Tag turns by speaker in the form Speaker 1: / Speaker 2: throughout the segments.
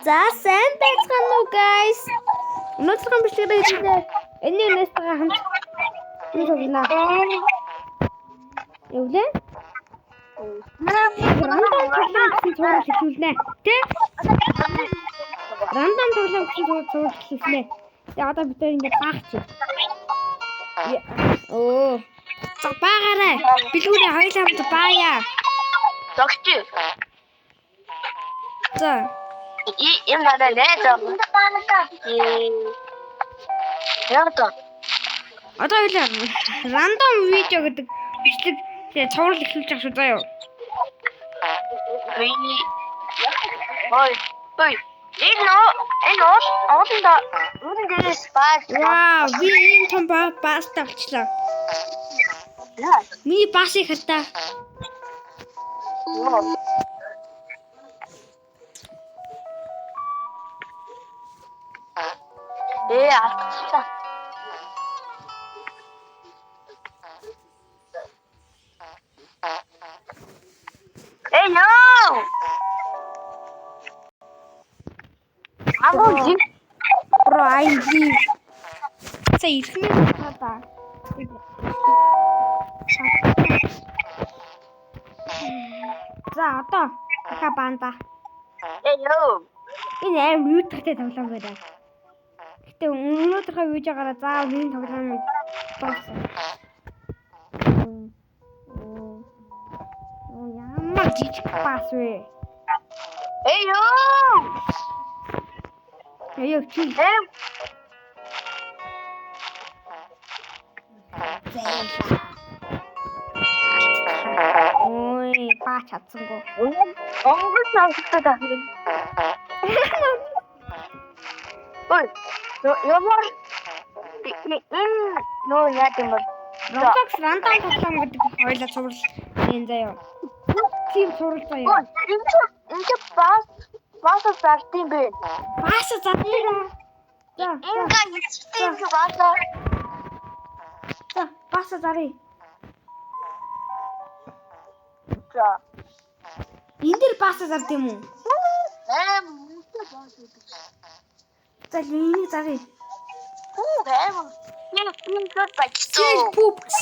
Speaker 1: За сайн байцгаана уу guys. Өнөөдрийн бичлэгээр хэлээ. Энийн нэстгээ хамт юу хийлээ? Юу вэ? Рандом тоглоом гэсэн цуврал хэлүүлнэ. Тэ? Рандом тоглоом гэсэн цуврал хэлүүлнэ. Тэгээ одоо бид ингээд баагч. Оо. За баагаарай. Билгүүрээ хоёулаа хамт баая.
Speaker 2: Тогч.
Speaker 1: За.
Speaker 2: Им надад нээдэ. Яа.
Speaker 1: Одоо хоёулаа рандом видео гэдэг бичлэг цуврал эхлүүлж байгаа шүү заяа.
Speaker 2: Ой. Энэ дээрээс баас.
Speaker 1: Вау, би энэ том баас тавьчлаа. Миний баасыг хатаа.
Speaker 2: Ачаа. No!
Speaker 1: Bro, IG. Sa ирэх мэн хата. За одоо дахиад банда. Энэ аим мьюттэй тоглоом байна. Гэтэ өнөөдрийнхөө видеогаараа заавал энэ тоглоомыг дуусгах. Ямар жижиг баас вэ? Эй чи. Ой, баа чадсангүй.
Speaker 2: Онгоц авчихсан дахин. Ой, ямар нөө яа гэм бэ?
Speaker 1: Roblox рандом тоглоом гэдэг хоёлаа цуврал энэ заяа. Тим цуврал заяа.
Speaker 2: Энд баас зартын бэ.
Speaker 1: Баас зартын. За. За, баас зарыг.
Speaker 2: За.
Speaker 1: Энд дэр баас зард юм уу? За, энийг зарыг.
Speaker 2: Нэг бачтоо.
Speaker 1: Пупс.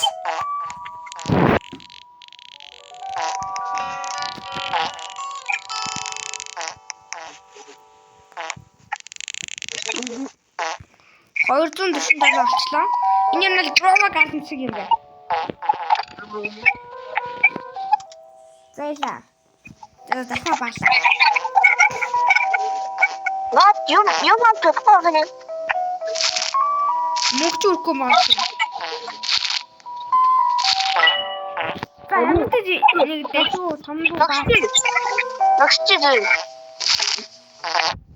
Speaker 1: Хоёрдон дэсэн дараа болчлоо. Энэ нь л драма гарден шиг юм байна. Зайлаа. За дахиад баалаа.
Speaker 2: What you want to call him?
Speaker 1: Мөгч үргүй маа. За ямар ч нэг дэжүү том дуу баа.
Speaker 2: Багш зүйл.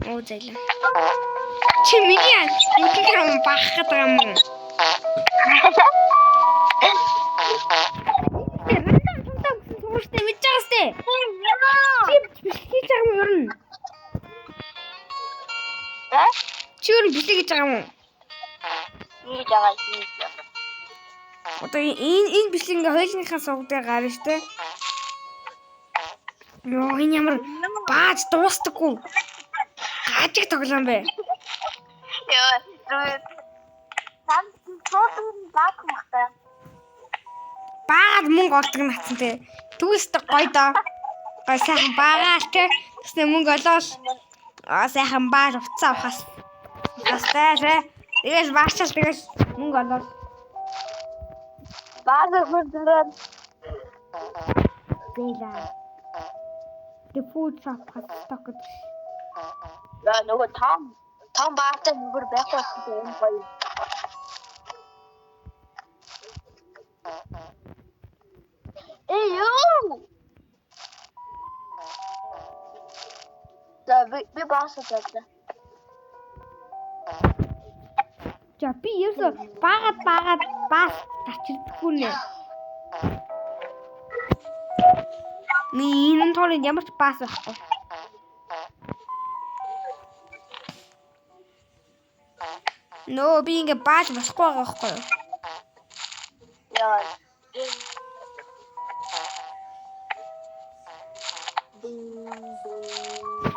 Speaker 1: Оо зайлаа. Чи миний энэ баах гэдэг юм уу? Рандом тунтаг тууштай мэдж байгаас тээ. Чи бичлэг хийж байгаа юм ер нь. Чи ер нь бичлэг хийж байгаа юм уу?
Speaker 2: Хийж байгаа.
Speaker 1: Одоо энэ бичлэг ингээ хоёулынхаа сувгдаа гарна штэ. Йоо энэ ямар бааж дуустдаггүй. Гажиг тоглоом бэ. Баад мөнгө олдог натсан те. Түүстэй гоё доо. Гоё сайхан баагаал те. Тэснэ мөнгө олоол. Сайхан баар уцаа авахаас. Хастай те. Тэгээс баачаал тэгээс мөнгө олоол.
Speaker 2: Баагаар хурдан.
Speaker 1: Бэла. The food shop has stocked.
Speaker 2: Нөгөө том баартай нүгэр байхгүй юм гоё. Ёо. Би баасаа.
Speaker 1: За би ерөөсө баагаад баас тачирдаггүй нэ. Энэ тоолын ямар ч баас байхгүй. Нөө би ингээ бааж болохгүй байгаа байхгүй юу?
Speaker 2: Яа.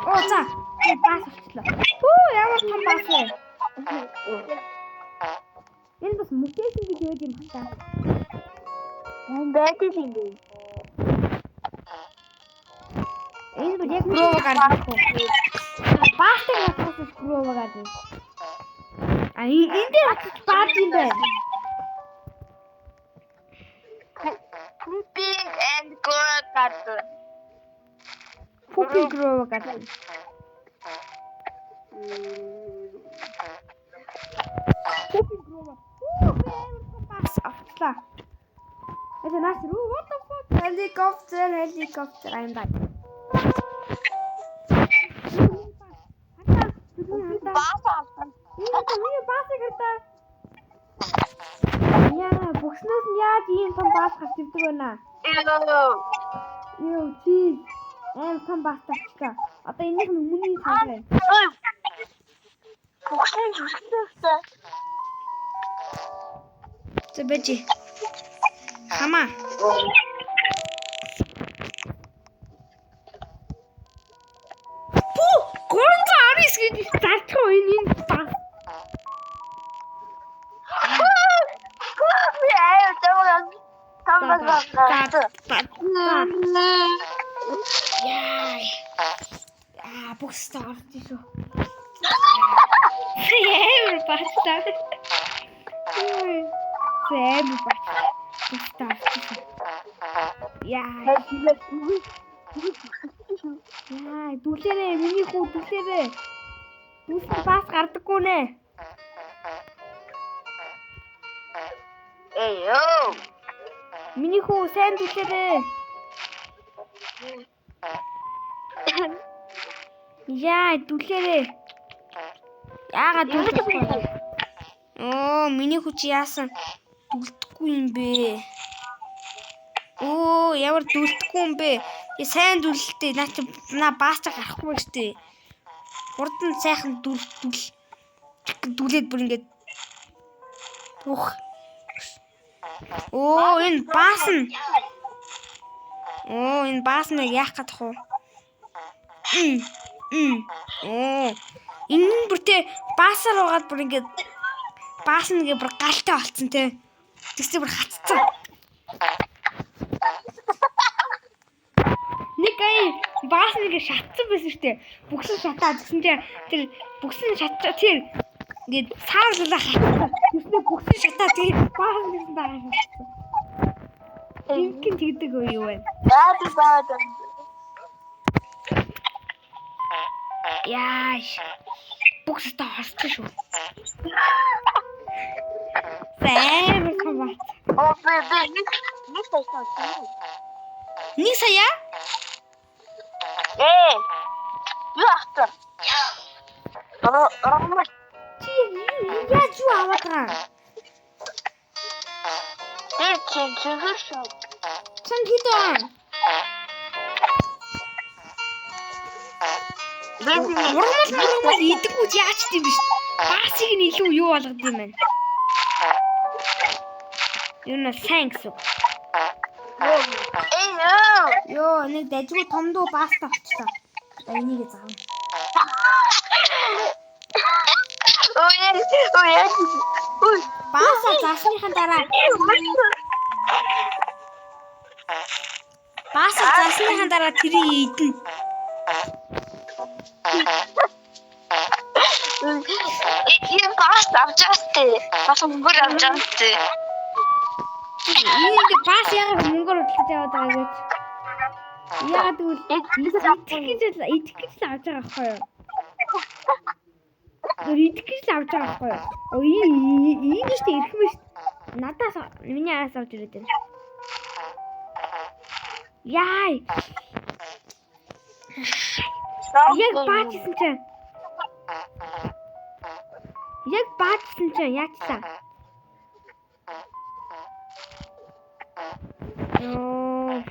Speaker 1: Оо за. баас авчлаа. Хөө ямар том баас вэ? Энэ бас мутейшн гэж яаж юм хата.
Speaker 2: Бэкэд ингэ.
Speaker 1: Энэ бол яг гроо гаргах уу? Баастай хатгах гроо гаргах. А энэ дээр баас юм байна.
Speaker 2: Pooping and Gora Carter.
Speaker 1: Pooping Gora Carter. Pooping Gora. Pass after. It's a nice room. What the fuck? Helicopter. I'm back. Яа, бүхнээс нь яаж ийм том баас гарч ирдэг вэ наа? Юу чи том баас тавьчихлаа. Одоо энийх нь өмнөний цаалаа.
Speaker 2: Бүхнээс зүсгэлээ.
Speaker 1: Зэбэжи. Хамаа. Пүү, гонцо арис гэж зарчих энэ баас. Яй. Бухстар тийшөө. Яй, бахта. Яй, бухстар тийшөө. Яй. Яй, дүлээрээ миний хүү дүлээрээ. Дүлс бас гардаггүй нэ.
Speaker 2: Эйё.
Speaker 1: Миний хүү сайн дүлээрээ. Яа, дүлээрээ. Яагаад дүлдэхгүй? Оо, миний хүү чи яасан? Дүлдэхгүй юм бэ? Оо, ямар дүлдэхгүй юм бэ? Сайн дүлэлтэй. Наа баастай гарахгүй штэ. Хурдан сайхан дүлээд бүр ингээд. Ух. Оо, энэ баас нь. Оо, энэ баас нь яах гэдэг вэ? Оо. Энэ бүртээ баасаар угаад бүр ингээд баас нь ингээд бүр галтай болцсон те. Тэгсээ бүр хатцсан. Нэг баас нэг шатсан байсан штэ. Бүгсэн шатаад тэгсэн чинь тэр бүгсэн шатчаа тэр ингээд саарлаа хатсан. Тэгснэ бүгсэн шатаа тэр баас нэгэн даа шатсан. Инкин тэгдэг үү юу вэ?
Speaker 2: Баад.
Speaker 1: Яаш. Бүгстэй хорсон шүү. Бэм комбат.
Speaker 2: Оо нэг тайсан.
Speaker 1: Нэг сая?
Speaker 2: Юу ахтар?
Speaker 1: Чи яаж юу аваад байгаа?
Speaker 2: Чигэр шоо.
Speaker 1: Сан хитэн. Нормал идэггүй яач тийм биш. Баасыг нь илүү юу болгод юм байна. Юу нэ thanks. Ёо, нэг дайгуу томдоо баастай болчихлоо. За энийг заав.
Speaker 2: Ой.
Speaker 1: Бааса заасныхан дараа. Бааса заасныхан дараа тэрийг идэн.
Speaker 2: Энэ баас авчаастай. Бас мөнгөөр авчаастай.
Speaker 1: Энийг баас яг мөнгөөр хөдлөж яваад байгаа гэж. Яагаад гэвэл идэх гэж л авч байгаа байхгүй юу? Идэх гэж л авч байгаа байхгүй юу? Оо ийм шүү дээ ирэх мэт. Надаас миний араас авч ирээд байна. Яй. Яг баачсан чинь. Яачлаа? Ёо.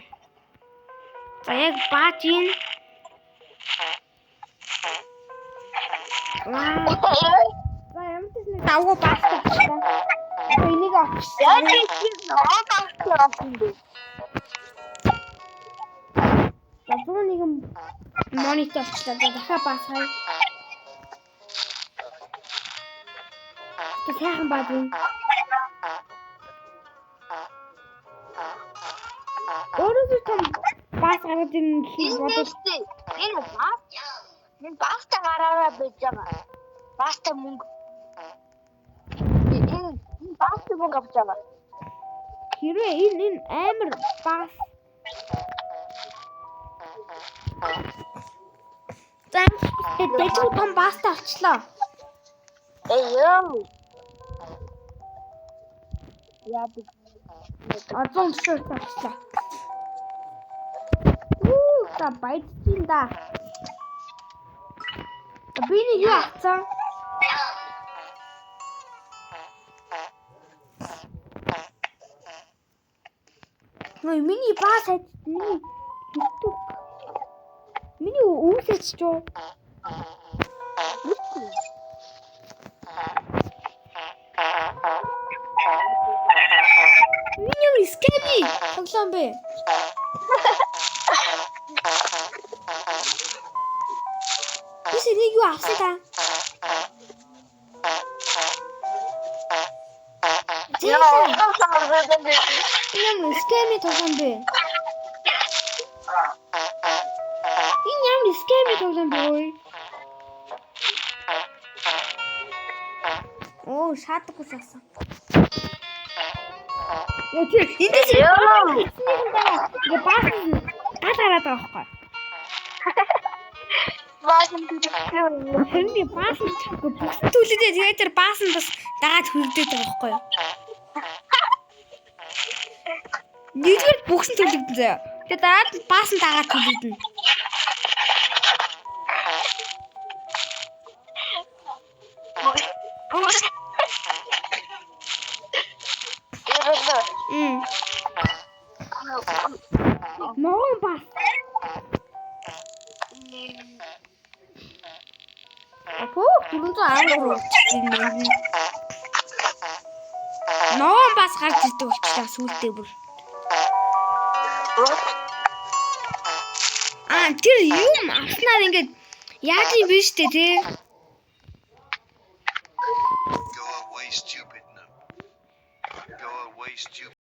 Speaker 1: За яг баачин. За ямар ч нэг давгүй баастай. Энийг авчихсан.
Speaker 2: Яа чи ноо
Speaker 1: За 101 монитор авчлаа. Дахиад баасгая. Тэ сайхан бааз юм. Өөрөө том бааз гараад ирнэ гэж бодож
Speaker 2: Энэ баста гараараа байж байгаа. Баста мөнгө. Энэ баста мөнгө авч байгаа.
Speaker 1: хэрвээ энэ амар бааз дэжиг том баазтай авчлаа.
Speaker 2: Эйё. Яадаг.
Speaker 1: Азон шорт авчлаа. Та баяжин да. Би нэг юу авцсан? Миний бааз хайд миний өвлөж чөө. Миний скеби тоглоом бэ. Бисээ нэг юу авсан та? Энэ скеби тоглоом бэ. Энэ ямар скеби тоглоом бэ? Оо, шаардлагагүй сасан. Яа тийм эндээс ингээ баасан гадаараад байгаа байхгүй.
Speaker 2: Баасан
Speaker 1: Хэнди баасан бүгд түлээдээ тэгээд тэр баасан бас дагаад хөрдөөд байгаа байхгүй юу? Нэгдүгээр бүгсэн түлэгдэн заяа. Тэгээд дараад баасан дагаад түлэгдэн. Ноо бас. Апо, түрүүн ангуу. Ноо бас гарч ирдэг болчихлаа сүултээ бүр. Тэр юм авснаар ингээд яаж юм бэ штэ тий.
Speaker 3: Go away, stupid.